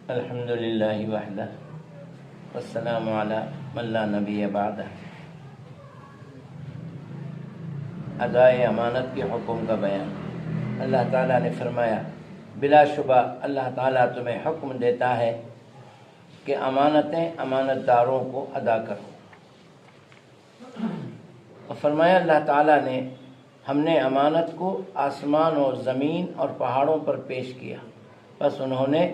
الحمد للہ وحدہ والسلام علی من لا نبی بعدہ۔ ادائے امانت کے حکم کا بیان۔ اللہ تعالیٰ نے فرمایا بلا شبہ اللہ تعالیٰ تمہیں حکم دیتا ہے کہ امانتیں امانت داروں کو ادا کرو۔ اور فرمایا اللہ تعالیٰ نے ہم نے امانت کو آسمان اور زمین اور پہاڑوں پر پیش کیا، بس انہوں نے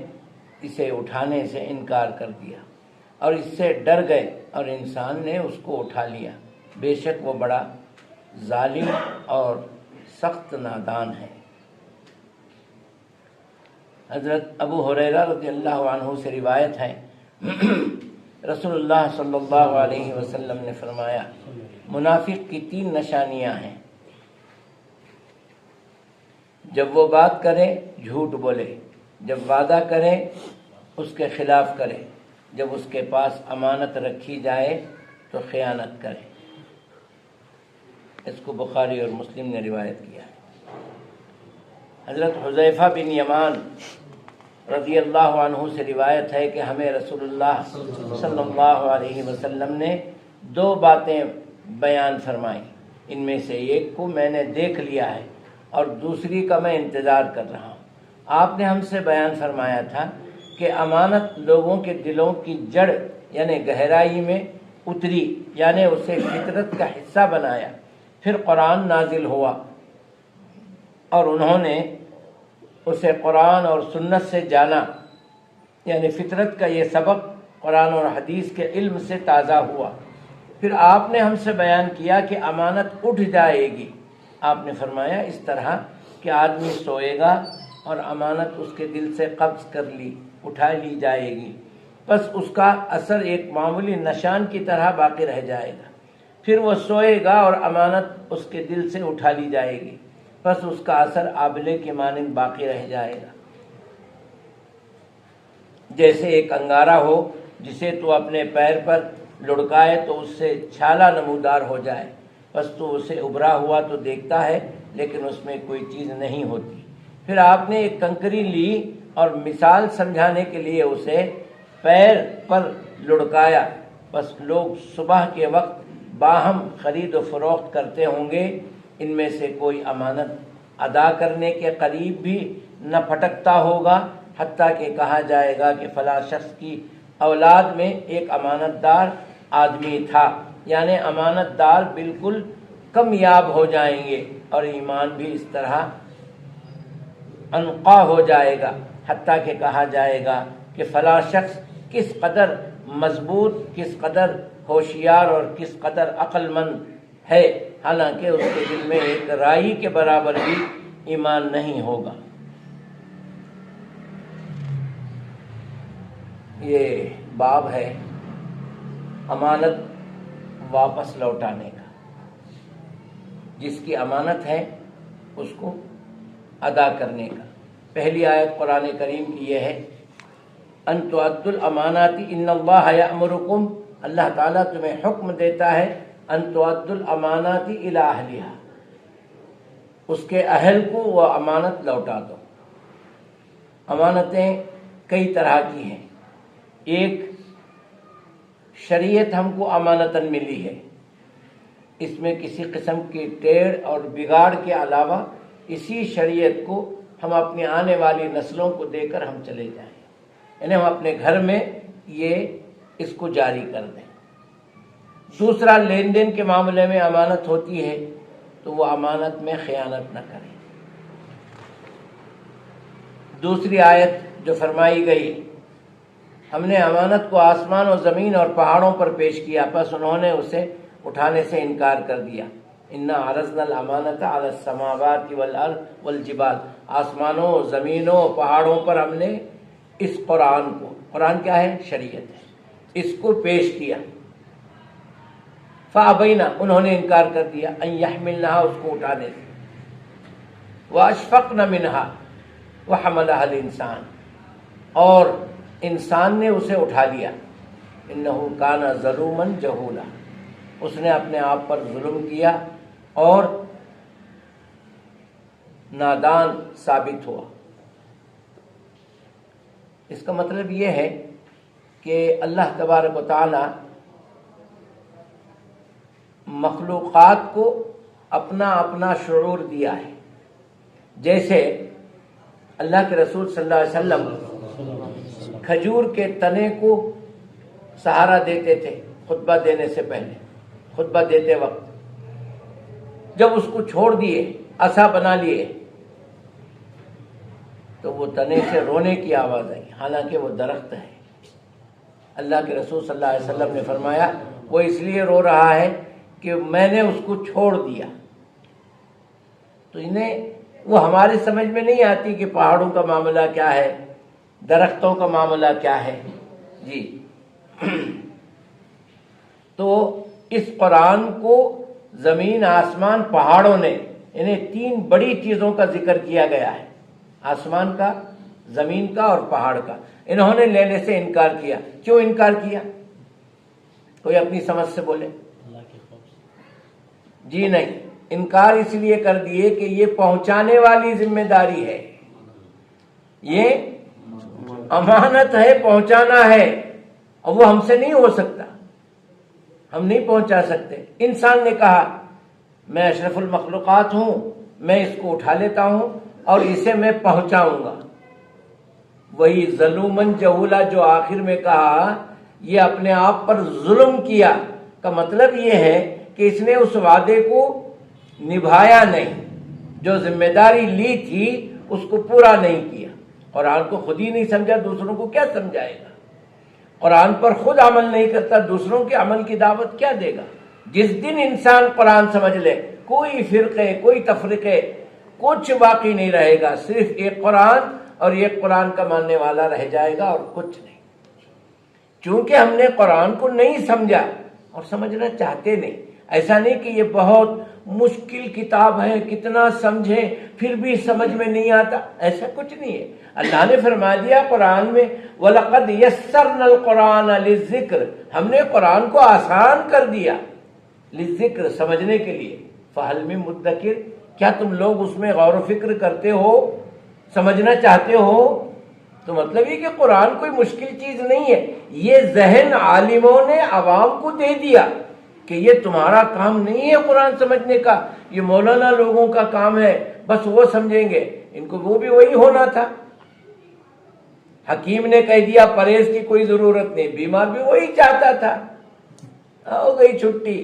اسے اٹھانے سے انکار کر دیا اور اس سے ڈر گئے اور انسان نے اس کو اٹھا لیا، بے شک وہ بڑا ظالم اور سخت نادان ہے۔ حضرت ابو ہریرہ رضی اللہ عنہ سے روایت ہے، رسول اللہ صلی اللہ علیہ وسلم نے فرمایا منافق کی 3 نشانیاں ہیں۔ جب وہ بات کرے جھوٹ بولے، جب وعدہ کرے اس کے خلاف کرے، جب اس کے پاس امانت رکھی جائے تو خیانت کرے۔ اس کو بخاری اور مسلم نے روایت کیا ہے۔ حضرت حذیفہ بن یمان رضی اللہ عنہ سے روایت ہے کہ ہمیں رسول اللہ صلی اللہ علیہ وسلم نے 2 باتیں بیان فرمائیں، ان میں سے ایک کو میں نے دیکھ لیا ہے اور دوسری کا میں انتظار کر رہا ہوں۔ آپ نے ہم سے بیان فرمایا تھا کہ امانت لوگوں کے دلوں کی جڑ یعنی گہرائی میں اتری، یعنی اسے فطرت کا حصہ بنایا، پھر قرآن نازل ہوا اور انہوں نے اسے قرآن اور سنت سے جانا، یعنی فطرت کا یہ سبق قرآن اور حدیث کے علم سے تازہ ہوا۔ پھر آپ نے ہم سے بیان کیا کہ امانت اٹھ جائے گی۔ آپ نے فرمایا اس طرح کہ آدمی سوئے گا اور امانت اس کے دل سے قبض کر لی، اٹھا لی جائے گی، بس اس کا اثر ایک معمولی نشان کی طرح باقی رہ جائے گا۔ پھر وہ سوئے گا اور امانت اس کے دل سے اٹھا لی جائے گی، بس اس کا اثر آبلے کے مانند باقی رہ جائے گا۔ جیسے ایک انگارہ ہو جسے تو اپنے پیر پر لڑکائے تو اس سے چھالا نمودار ہو جائے، بس تو اسے ابھرا ہوا تو دیکھتا ہے لیکن اس میں کوئی چیز نہیں ہوتی۔ پھر آپ نے ایک کنکری لی اور مثال سمجھانے کے لیے اسے پیر پر لڑکایا، بس لوگ صبح کے وقت باہم خرید و فروخت کرتے ہوں گے، ان میں سے کوئی امانت ادا کرنے کے قریب بھی نہ پھٹکتا ہوگا، حتیٰ کہ کہا جائے گا کہ فلاں شخص کی اولاد میں ایک امانت دار آدمی تھا، یعنی امانت دار بالکل کمیاب ہو جائیں گے اور ایمان بھی اس طرح انقا ہو جائے گا، حتیٰ کہ کہا جائے گا کہ فلاں شخص کس قدر مضبوط، کس قدر ہوشیار اور کس قدر عقل مند ہے، حالانکہ اس کے دل میں ایک رائی کے برابر بھی ایمان نہیں ہوگا۔ یہ باب ہے امانت واپس لوٹانے کا۔ جس کی امانت ہے اس کو ادا کرنے کا۔ پہلی آیت قرآن کریم کی یہ ہے ان تؤدوا الامانات ان اللہ یأمرکم، اللہ تعالیٰ تمہیں حکم دیتا ہے ان تؤدوا الامانات الی اہلہا، اس کے اہل کو وہ امانت لوٹا دو۔ امانتیں کئی طرح کی ہیں۔ ایک شریعت ہم کو امانتاً ملی ہے، اس میں کسی قسم کی ٹیڑھ اور بگاڑ کے علاوہ اسی شریعت کو ہم اپنی آنے والی نسلوں کو دے کر ہم چلے جائیں، یعنی ہم اپنے گھر میں یہ اس کو جاری کر دیں۔ دوسرا، لین دین کے معاملے میں امانت ہوتی ہے تو وہ امانت میں خیانت نہ کریں۔ دوسری آیت جو فرمائی گئی، ہم نے امانت کو آسمان و زمین اور پہاڑوں پر پیش کیا، پس انہوں نے اسے اٹھانے سے انکار کر دیا۔ انا عرضنا الامانۃ علی السماوات والارض والجبال، آسمانوں، زمینوں، پہاڑوں پر ہم نے اس قرآن کو، قرآن کیا ہے؟ شریعت ہے، اس کو پیش کیا۔ فابینا، انہوں نے انکار کر دیا، ان یحملنہا، اس کو اٹھانے سے، واشفقن منہا وحملہا الانسان، اور انسان نے اسے اٹھا لیا۔ انہ کان ظلوما جہولا، اس نے اپنے آپ پر ظلم کیا اور نادان ثابت ہوا۔ اس کا مطلب یہ ہے کہ اللہ تبارک و تعالی مخلوقات کو اپنا اپنا شعور دیا ہے. جیسے اللہ کے رسول صلی اللہ علیہ وسلم کھجور کے تنے کو سہارا دیتے تھے خطبہ دینے سے پہلے. خطبہ دیتے وقت جب اس کو چھوڑ دیے، عصا بنا لیے، تو وہ تنے سے رونے کی آواز آئی، حالانکہ وہ درخت ہے. اللہ کے رسول صلی اللہ علیہ وسلم نے فرمایا وہ اس لیے رو رہا ہے کہ میں نے اس کو چھوڑ دیا. تو انہیں وہ ہماری سمجھ میں نہیں آتی کہ پہاڑوں کا معاملہ کیا ہے، درختوں کا معاملہ کیا ہے. جی تو اس قرآن کو زمین، آسمان، پہاڑوں نے، انہیں 3 بڑی چیزوں کا ذکر کیا گیا ہے، آسمان کا، زمین کا اور پہاڑ کا. انہوں نے لینے سے انکار کیا. کیوں انکار کیا؟ کوئی اپنی سمجھ سے بولے. جی نہیں، انکار اس لیے کر دیے کہ یہ پہنچانے والی ذمہ داری ہے، یہ امانت ہے، پہنچانا ہے، اور وہ ہم سے نہیں ہو سکتا، ہم نہیں پہنچا سکتے. انسان نے کہا میں اشرف المخلوقات ہوں، میں اس کو اٹھا لیتا ہوں اور اسے میں پہنچاؤں گا. وہی ظلومن جہولا جو آخر میں کہا یہ اپنے آپ پر ظلم کیا، کا مطلب یہ ہے کہ اس نے اس وعدے کو نبھایا نہیں، جو ذمہ داری لی تھی اس کو پورا نہیں کیا. قرآن کو خود ہی نہیں سمجھا، دوسروں کو کیا سمجھائے گا؟ قرآن پر خود عمل نہیں کرتا، دوسروں کے عمل کی دعوت کیا دے گا؟ جس دن انسان قرآن سمجھ لے، کوئی فرقے، کوئی تفریقے، کچھ باقی نہیں رہے گا، صرف ایک قرآن اور ایک قرآن کا ماننے والا رہ جائے گا اور کچھ نہیں. چونکہ ہم نے قرآن کو نہیں سمجھا اور سمجھنا چاہتے نہیں. ایسا نہیں کہ یہ بہت مشکل کتاب ہے، کتنا سمجھیں پھر بھی سمجھ میں نہیں آتا، ایسا کچھ نہیں ہے. اللہ نے فرما دیا قرآن میں وَلَقَدْ يَسَّرْنَا الْقُرْآنَ لِلذِّكْرِ، ہم نے قرآن کو آسان کر دیا، للذکر، سمجھنے کے لیے. فَهَلْ مِن مُدَّكِرٍ، کیا تم لوگ اس میں غور و فکر کرتے ہو، سمجھنا چاہتے ہو؟ تو مطلب یہ کہ قرآن کوئی مشکل چیز نہیں ہے. یہ ذہن عالموں نے عوام کو دے دیا کہ یہ تمہارا کام نہیں ہے قرآن سمجھنے کا، یہ مولانا لوگوں کا کام ہے، بس وہ سمجھیں گے. ان کو وہ بھی وہی ہونا تھا. حکیم نے کہہ دیا پرہیز کی کوئی ضرورت نہیں، بیمار بھی وہی چاہتا تھا. ہو گئی چھٹی.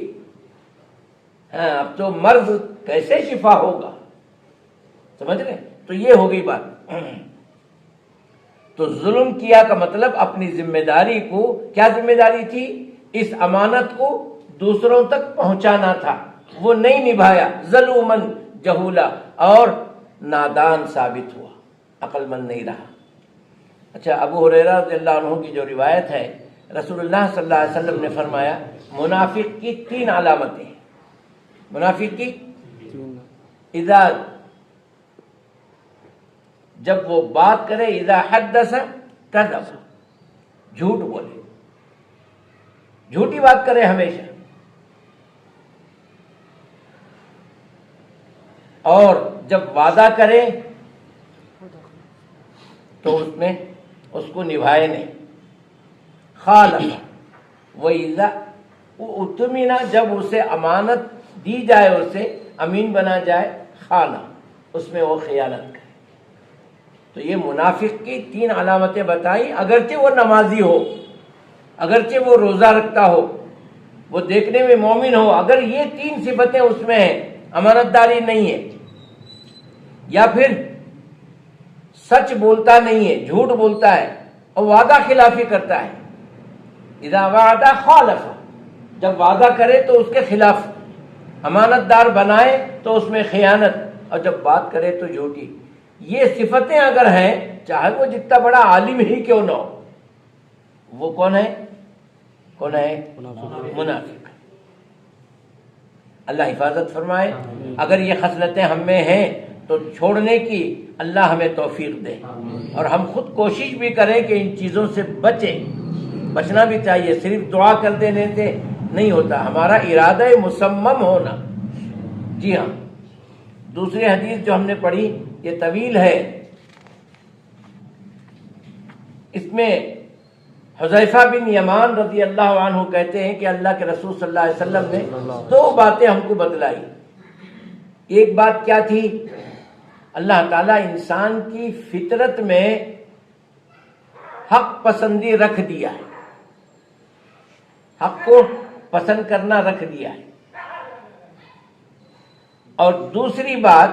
ہاں اب تو مرض کیسے شفا ہوگا، سمجھ رہے؟ تو یہ ہو گئی بات. تو ظلم کیا کا مطلب اپنی ذمہ داری کو، کیا ذمہ داری تھی؟ اس امانت کو دوسروں تک پہنچانا تھا، وہ نہیں نبھایا. ظلومن جہولا، اور نادان ثابت ہوا، عقل مند نہیں رہا. اچھا، ابو ہریرہ رضی اللہ عنہ کی جو روایت ہے، رسول اللہ صلی اللہ علیہ وسلم نے فرمایا منافق کی 3 علامتیں. منافق کی اذا، جب وہ بات کرے، اذا حدث کذب، جھوٹ بولے، جھوٹی بات کرے ہمیشہ. اور جب وعدہ کرے تو اس میں اس کو نبھائے نہیں. خالف، وَإِذَا اُؤْتُمِنَ، جب اسے امانت دی جائے، اسے امین بنا جائے، خانہ، اس میں وہ خیانت کرے. تو یہ منافق کی 3 علامتیں بتائیں. اگرچہ وہ نمازی ہو، اگرچہ وہ روزہ رکھتا ہو، وہ دیکھنے میں مومن ہو، اگر یہ 3 صفتیں اس میں ہیں، امانت داری نہیں ہے، یا پھر سچ بولتا نہیں ہے، جھوٹ بولتا ہے اور وعدہ خلافی کرتا ہے. اذا وعد خالف، جب وعدہ کرے تو اس کے خلاف، امانت دار بنائے تو اس میں خیانت، اور جب بات کرے تو جھوٹی. یہ صفتیں اگر ہیں، چاہے وہ جتنا بڑا عالم ہی کیوں نہ ہو، وہ کون ہے؟ کون ہے؟ منافق. اللہ حفاظت فرمائے. اگر یہ خصلتیں ہم میں ہیں تو چھوڑنے کی اللہ ہمیں توفیق دے، اور ہم خود کوشش بھی کریں کہ ان چیزوں سے بچیں. بچنا بھی چاہیے، صرف دعا کر دینے سے نہیں ہوتا، ہمارا ارادہ مصمم ہونا. جی ہاں، دوسری حدیث جو ہم نے پڑھی یہ طویل ہے. اس میں حذیفہ بن یمان رضی اللہ عنہ کہتے ہیں کہ اللہ کے رسول صلی اللہ علیہ وسلم نے دو باتیں ہم کو بتلائی. ایک بات کیا تھی؟ اللہ تعالیٰ انسان کی فطرت میں حق پسندی رکھ دیا ہے، حق کو پسند کرنا رکھ دیا ہے. اور دوسری بات،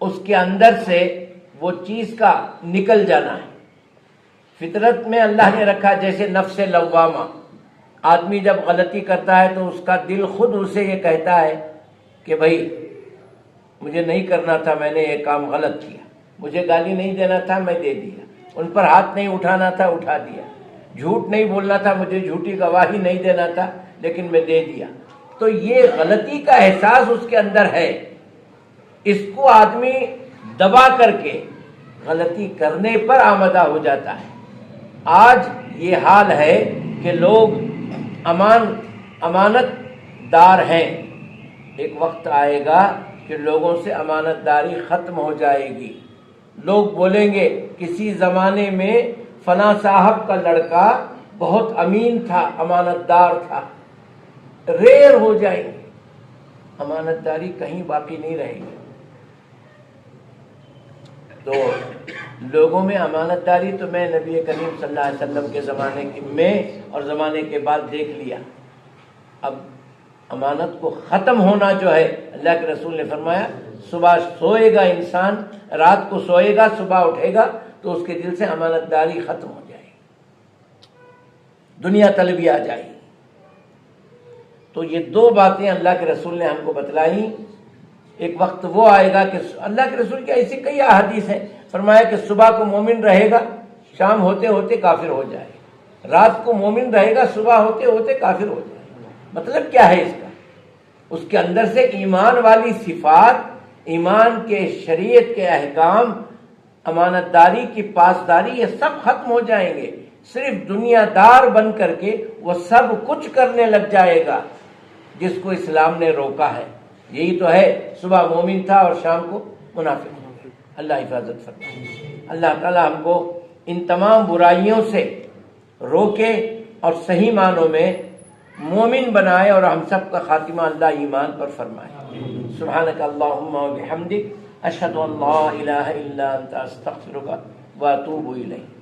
اس کے اندر سے وہ چیز کا نکل جانا ہے. فطرت میں اللہ نے رکھا جیسے نفس لوامہ، آدمی جب غلطی کرتا ہے تو اس کا دل خود اسے یہ کہتا ہے کہ بھائی مجھے نہیں کرنا تھا، میں نے یہ کام غلط کیا، مجھے گالی نہیں دینا تھا، میں دے دیا، ان پر ہاتھ نہیں اٹھانا تھا، اٹھا دیا، جھوٹ نہیں بولنا تھا، مجھے جھوٹی گواہی نہیں دینا تھا، لیکن میں دے دیا. تو یہ غلطی کا احساس اس کے اندر ہے. اس کو آدمی دبا کر کے غلطی کرنے پر آمادہ ہو جاتا ہے. آج یہ حال ہے کہ لوگ امانت دار ہیں. ایک وقت آئے گا کہ لوگوں سے امانت داری ختم ہو جائے گی. لوگ بولیں گے کسی زمانے میں فلاں صاحب کا لڑکا بہت امین تھا، امانت دار تھا. ریئر ہو جائیں گے، امانت داری کہیں باقی نہیں رہے گی. تو لوگوں میں امانت داری تو میں نبی کریم صلی اللہ علیہ وسلم کے زمانے میں اور زمانے کے بعد دیکھ لیا. اب امانت کو ختم ہونا جو ہے، اللہ کے رسول نے فرمایا صبح سوئے گا انسان، رات کو سوئے گا، صبح اٹھے گا تو اس کے دل سے امانت داری ختم ہو جائے گی، دنیا طلبی آ جائے گی. تو یہ دو باتیں اللہ کے رسول نے ہم کو بتلائی. ایک وقت وہ آئے گا کہ اللہ کے رسول کی ایسی کئی احادیث ہیں، فرمایا کہ صبح کو مومن رہے گا، شام ہوتے ہوتے کافر ہو جائے گا، رات کو مومن رہے گا، صبح ہوتے ہوتے کافر ہو جائے گا. مطلب کیا ہے اس کا؟ اس کے اندر سے ایمان والی صفات، ایمان کے شریعت کے احکام، امانت داری کی پاسداری، یہ سب ختم ہو جائیں گے. صرف دنیا دار بن کر کے وہ سب کچھ کرنے لگ جائے گا جس کو اسلام نے روکا ہے. یہی تو ہے، صبح مومن تھا اور شام کو منافق. اللہ حفاظت فرمائے. اللہ تعالی ہم کو ان تمام برائیوں سے روکے اور صحیح معنوں میں مومن بنائے، اور ہم سب کا خاتمہ اللہ ایمان پر فرمائے. سبحانک اللہم و بحمدک، اشہد ان لا الہ الا انت، استغفرک و اتوب الیک.